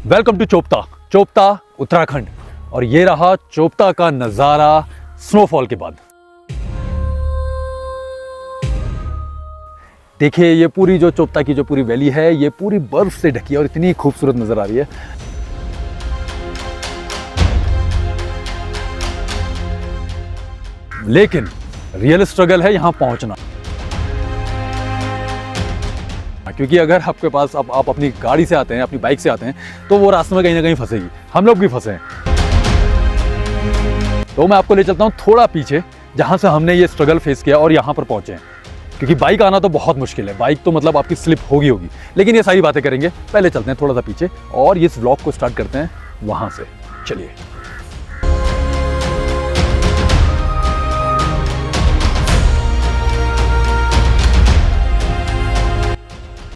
Welcome to Chopta, Chopta Uttarakhand. और ये रहा चोपता का नज़ारा स्नोफॉल के बाद। देखिए ये पूरी जो चोपता की जो पूरी वैली है ये पूरी बर्फ से ढकी है और इतनी खूबसूरत नज़र आ रही है। लेकिन रियल स्ट्रगल है यहाँ पहुँचना, क्योंकि अगर आपके पास आप अपनी गाड़ी से आते हैं, अपनी बाइक से आते हैं, तो वो रास्ते में कहीं ना कहीं फंसेगी। हम लोग भी फंसे हैं। तो मैं आपको ले चलता हूँ थोड़ा पीछे, जहाँ से हमने ये स्ट्रगल फेस किया और यहाँ पर पहुँचे हैं। क्योंकि बाइक आना तो बहुत मुश्किल है, बाइक तो मतलब आपकी स्लिप होगी। लेकिन ये सारी बातें करेंगे, पहले चलते हैं थोड़ा सा पीछे और इस व्लॉग को स्टार्ट करते हैं वहाँ से। चलिए।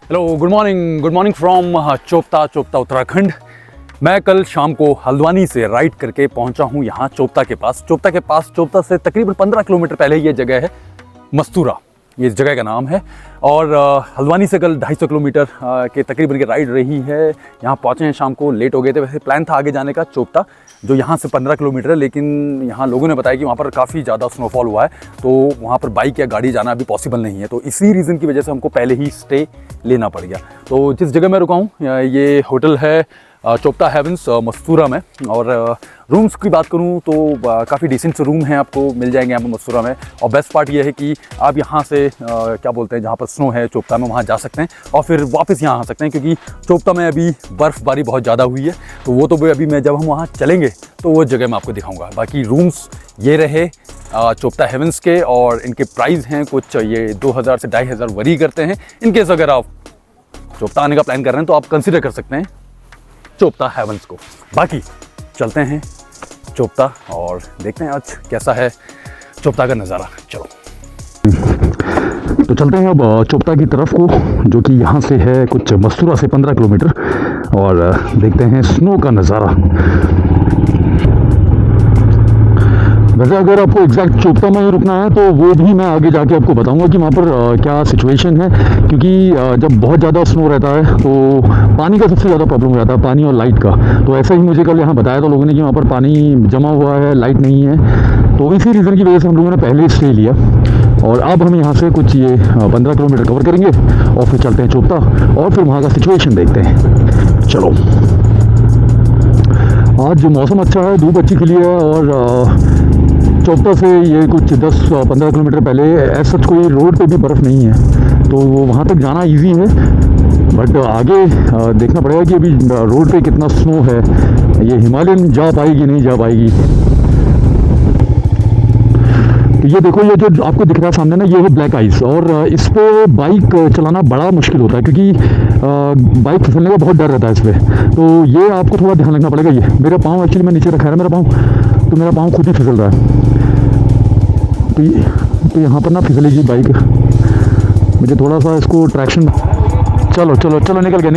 Hello, good morning from Chopta Uttarakhand. मैं कल शाम को हल्द्वानी से राइड करके पहुंचा हूं यहाँ चोपता के पास। चोपता से तकरीबन 15 किलोमीटर पहले ये जगह है मस्तूरा, ये इस जगह का नाम है। और हल्द्वानी से कल 250 किलोमीटर के तकरीबन की राइड रही है। यहाँ पहुँचे हैं शाम को, लेट हो गए थे। वैसे प्लान था आगे जाने का चोपता, जो यहाँ से 15 किलोमीटर है, लेकिन यहाँ लोगों ने बताया कि वहाँ पर काफ़ी ज़्यादा स्नोफॉल हुआ है, तो वहाँ पर बाइक या गाड़ी जाना अभी पॉसिबल नहीं है। तो इसी रीज़न की वजह से हमको पहले ही स्टे लेना पड़ गया। तो जिस जगह मैं रुका हूँ ये होटल है चोपता हेवंस मस्तूरा में। और रूम्स की बात करूँ तो काफ़ी डिसेंट से रूम हैं, आपको मिल जाएंगे यहाँ पर मस्तूरा में। और बेस्ट पार्ट ये है कि आप यहाँ से क्या बोलते हैं, जहाँ पर स्नो है चोपता में, वहाँ जा सकते हैं और फिर वापस यहाँ आ सकते हैं। क्योंकि चोपता में अभी बर्फ़बारी बहुत ज़्यादा हुई है, तो वो तो अभी जब हम वहाँ चलेंगे तो वो जगह मैं आपको दिखाऊँगा। बाकी रूम्स ये रहे चोपता हेवंस के, और इनके प्राइस हैं कुछ ये 2000 से 2500 वरी करते हैं। इनकेस अगर आप चोपता आने का प्लान कर रहे हैं तो आप कंसिडर कर सकते हैं चोपता हेवंस को। बाकी चलते हैं चोपता और देखते हैं आज कैसा है चोपता का नज़ारा। चलो तो चलते हैं अब चोपता की तरफ को, जो कि यहाँ से है कुछ मस्तूरा से 15 किलोमीटर, और देखते हैं स्नो का नज़ारा। वैसे अगर आपको एग्जैक्ट चोपता में ही रुकना है तो वो भी मैं आगे जाके आपको बताऊंगा कि वहाँ पर क्या सिचुएशन है। क्योंकि जब बहुत ज़्यादा स्नो रहता है तो पानी का सबसे ज़्यादा प्रॉब्लम हो जाता है, पानी और लाइट का। तो ऐसा ही मुझे कल यहाँ बताया था लोगों ने कि वहाँ पर पानी जमा हुआ है, लाइट नहीं है। तो इसी रीज़न की वजह से हम लोगों ने पहले ही स्टे लिया। और अब हम यहाँ से कुछ ये 15 किलोमीटर कवर करेंगे और फिर चलते हैं चोपता और फिर वहाँ का सिचुएशन देखते हैं। चलो, आज मौसम अच्छा है, धूप अच्छी खिली है। और चोपता से ये कुछ 10-15 किलोमीटर पहले ऐसा कोई रोड पे भी बर्फ़ नहीं है, तो वहाँ तक जाना इजी है। बट आगे देखना पड़ेगा कि अभी रोड पे कितना स्नो है, ये हिमालयन जा पाएगी नहीं जा पाएगी। तो ये देखो, ये जो आपको दिख रहा है सामने ना, ये है ब्लैक आइस। और इस पर बाइक चलाना बड़ा मुश्किल होता है, क्योंकि बाइक फिसलने का बहुत डर रहता है इस पर। तो ये आपको थोड़ा ध्यान रखना पड़ेगा। ये मेरा पाँव, एक्चुअली मैं नीचे रखा है मेरा पाँव, तो मेरा पाँव खुद ही फिसल रहा है। तो यहाँ पर ना फिसलेगी बाइक, मुझे थोड़ा सा इसको ट्रैक्शन। चलो चलो चलो, निकल गए।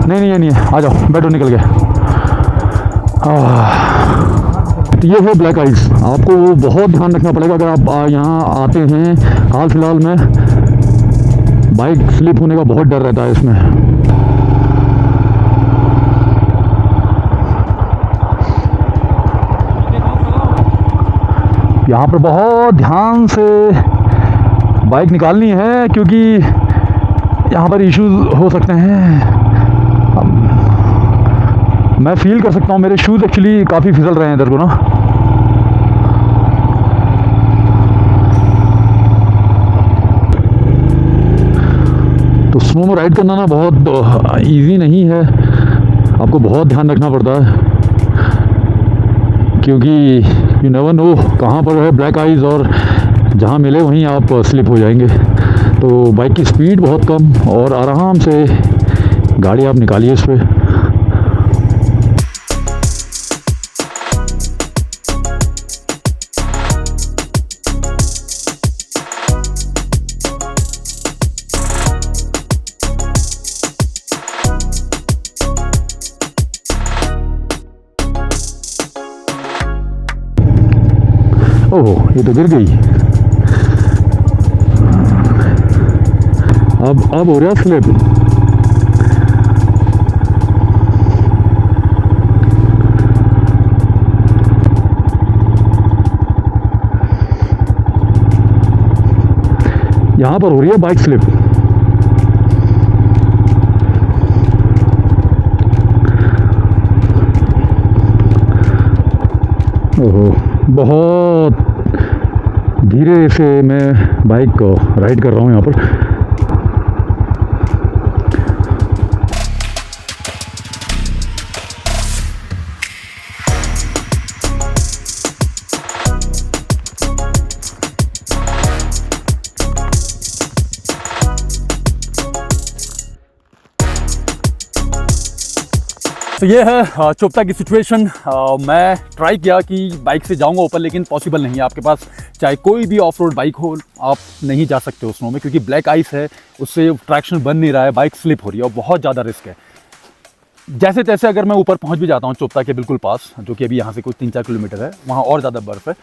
नहीं, आ जाओ, बैठो, निकल गए। तो ये है ब्लैक आइस। आपको बहुत ध्यान रखना पड़ेगा अगर आप यहाँ आते हैं। हाल फिलहाल में बाइक स्लिप होने का बहुत डर रहता है इसमें। यहाँ पर बहुत ध्यान से बाइक निकालनी है, क्योंकि यहाँ पर इश्यूज हो सकते हैं। मैं फील कर सकता हूँ, मेरे शूज़ एक्चुअली काफ़ी फिसल रहे हैं इधर को ना। तो स्नो में राइड करना ना बहुत इजी नहीं है, आपको बहुत ध्यान रखना पड़ता है। क्योंकि यू नेवर नो कहाँ पर है ब्लैक आइज, और जहाँ मिले वहीं आप स्लिप हो जाएंगे। तो बाइक की स्पीड बहुत कम और आराम से गाड़ी आप निकालिए इस पर। ओह, ये तो गिर गई। अब हो रहा स्लिप। यहाँ पर हो रही है बाइक स्लिप। ओहो, बहुत धीरे से मैं बाइक को राइड कर रहा हूँ यहाँ पर। तो ये है चोपता की सिचुएशन। मैं ट्राई किया कि बाइक से जाऊंगा ऊपर, लेकिन पॉसिबल नहीं है। आपके पास चाहे कोई भी ऑफ रोड बाइक हो, आप नहीं जा सकते हो स्नो में, क्योंकि ब्लैक आइस है, उससे ट्रैक्शन बन नहीं रहा है, बाइक स्लिप हो रही है और बहुत ज़्यादा रिस्क है। जैसे तैसे अगर मैं ऊपर पहुंच भी जाता हूं चोपता के बिल्कुल पास, जो कि अभी यहाँ से कुछ 3-4 किलोमीटर है, वहाँ और ज़्यादा बर्फ़ है,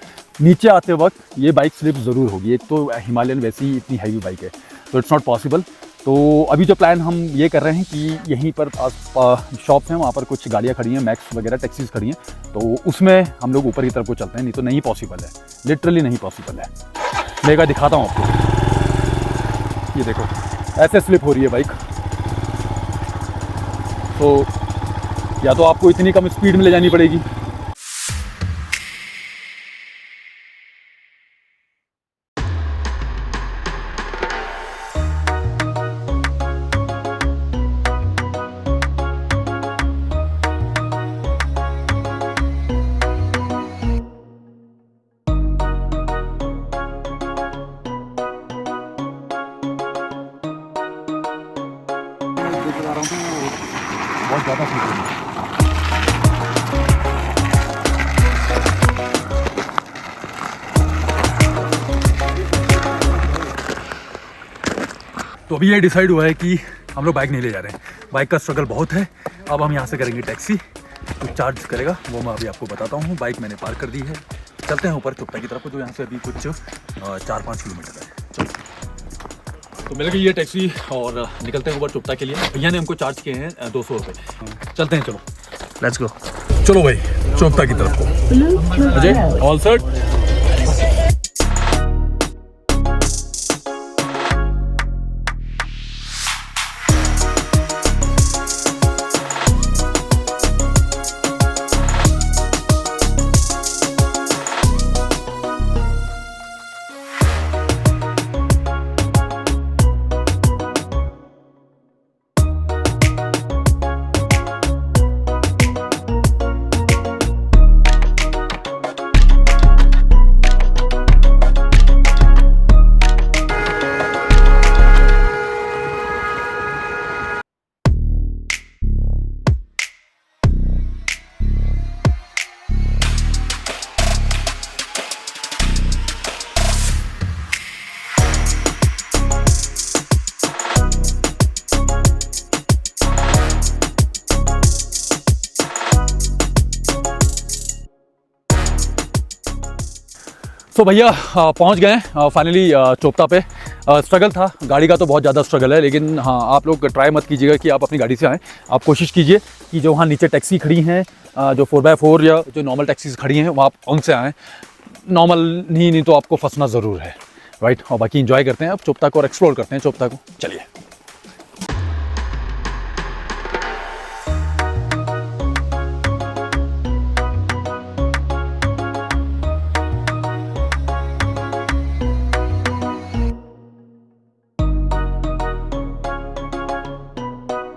नीचे आते वक्त ये बाइक स्लिप ज़रूर होगी। एक तो हिमालयन वैसे ही इतनी हैवी बाइक है, तो इट्स नॉट पॉसिबल। तो अभी जो प्लान हम ये कर रहे हैं कि यहीं पर शॉप्स हैं, वहाँ पर कुछ गाड़ियाँ खड़ी हैं, मैक्स वगैरह टैक्सीज खड़ी हैं, तो उसमें हम लोग ऊपर की तरफ को चलते हैं। नहीं तो नहीं पॉसिबल है, लिटरली नहीं पॉसिबल है। मैं एक दिखाता हूँ आपको, ये देखो ऐसे स्लिप हो रही है बाइक। तो या तो आपको इतनी कम स्पीड में ले जानी पड़ेगी, बहुत ज़्यादा स्लिप हो रही है। तो अभी ये डिसाइड हुआ है कि हम लोग बाइक नहीं ले जा रहे हैं। बाइक का स्ट्रगल बहुत है। अब हम यहाँ से करेंगे टैक्सी, कुछ चार्ज करेगा वो मैं अभी आपको बताता हूँ। बाइक मैंने पार्क कर दी है, चलते हैं ऊपर चोपता की तरफ, जो यहाँ से अभी कुछ 4-5 किलोमीटर है। चलो, तो मिल गई ये टैक्सी और निकलते हैं ऊपर चोपता के लिए। भैया ने हमको चार्ज किए हैं 200 रुपये। चलते हैं, चलो लेट्स गो। चलो भाई चोपता की तरफ को। Ajay all set. तो भैया पहुंच गए फाइनली चोपता पे। स्ट्रगल था, गाड़ी का तो बहुत ज़्यादा स्ट्रगल है, लेकिन हाँ आप लोग ट्राई मत कीजिएगा कि आप अपनी गाड़ी से आएँ। आप कोशिश कीजिए कि जो वहाँ नीचे टैक्सी खड़ी हैं, जो 4x4 या जो नॉर्मल टैक्सीज खड़ी हैं, वहाँ आप उनसे आएँ। नॉर्मल नहीं तो आपको फंसना ज़रूर है, राइट। और बाकी इंजॉय करते हैं अब चोपता को और एक्सप्लोर करते हैं चोपता को। चलिए।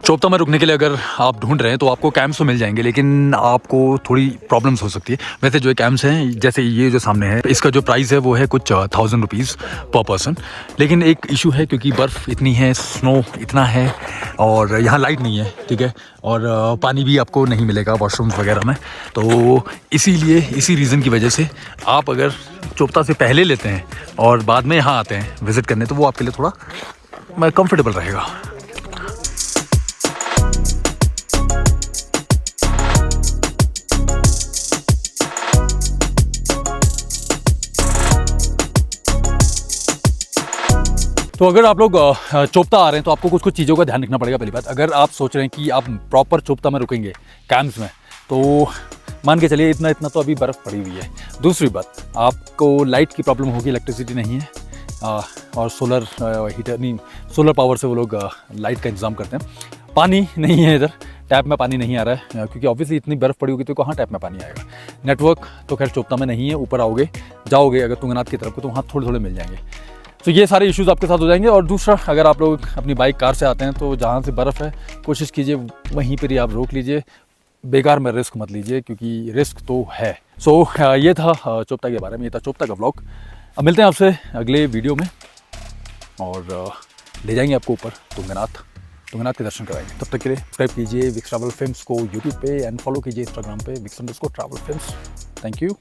चोपता में रुकने के लिए अगर आप ढूंढ रहे हैं तो आपको कैंप्स तो मिल जाएंगे, लेकिन आपको थोड़ी प्रॉब्लम्स हो सकती है। वैसे जो कैंप्स हैं, जैसे ये जो सामने है, इसका जो प्राइस है वो है कुछ 1000 रुपीज़ पर पर्सन। लेकिन एक इशू है, क्योंकि बर्फ़ इतनी है, स्नो इतना है और यहाँ लाइट नहीं है, ठीक है, और पानी भी आपको नहीं मिलेगा वॉशरूम्स वगैरह में। तो इसीलिए इसी रीज़न की वजह से आप अगर चोपता से पहले लेते हैं और बाद में यहाँ आते हैं विज़िट करने, तो वो आपके लिए थोड़ा कंफर्टेबल रहेगा। तो अगर आप लोग चोपता आ रहे हैं तो आपको कुछ चीज़ों का ध्यान रखना पड़ेगा। पहली बात, अगर आप सोच रहे हैं कि आप प्रॉपर चोपता में रुकेंगे कैंप्स में, तो मान के चलिए इतना तो अभी बर्फ़ पड़ी हुई है। दूसरी बात, आपको लाइट की प्रॉब्लम होगी, इलेक्ट्रिसिटी नहीं है। और सोलर हीटर नहीं, सोलर पावर से वो लोग लाइट का इंतज़ाम करते हैं। पानी नहीं है इधर, टैप में पानी नहीं आ रहा है क्योंकि ऑब्वियसली इतनी बर्फ़ पड़ी होगी तो कहाँ टैप में पानी आएगा। नेटवर्क तो खैर चोपता में नहीं है, ऊपर आओगे जाओगे अगर तुंगनाथ की तरफ को तो वहाँ थोड़े थोड़े मिल जाएंगे। तो ये सारे इश्यूज़ आपके साथ हो जाएंगे। और दूसरा, अगर आप लोग अपनी बाइक कार से आते हैं तो जहाँ से बर्फ़ है कोशिश कीजिए वहीं पर ही आप रोक लीजिए, बेकार में रिस्क मत लीजिए क्योंकि रिस्क तो है। सो ये था चोपता के बारे में, ये था चोपता का व्लॉग। अब मिलते हैं आपसे अगले वीडियो में और ले जाएंगे आपको ऊपर तुंगनाथ के दर्शन कराएंगे। तब तक के लिए सब्सक्राइब कीजिए विक्स ट्रैवल फिल्म्स को यूट्यूब पे एंड फॉलो कीजिए इंस्टाग्राम पे विक्स_ट्रैवल फिल्म्स। Thank you.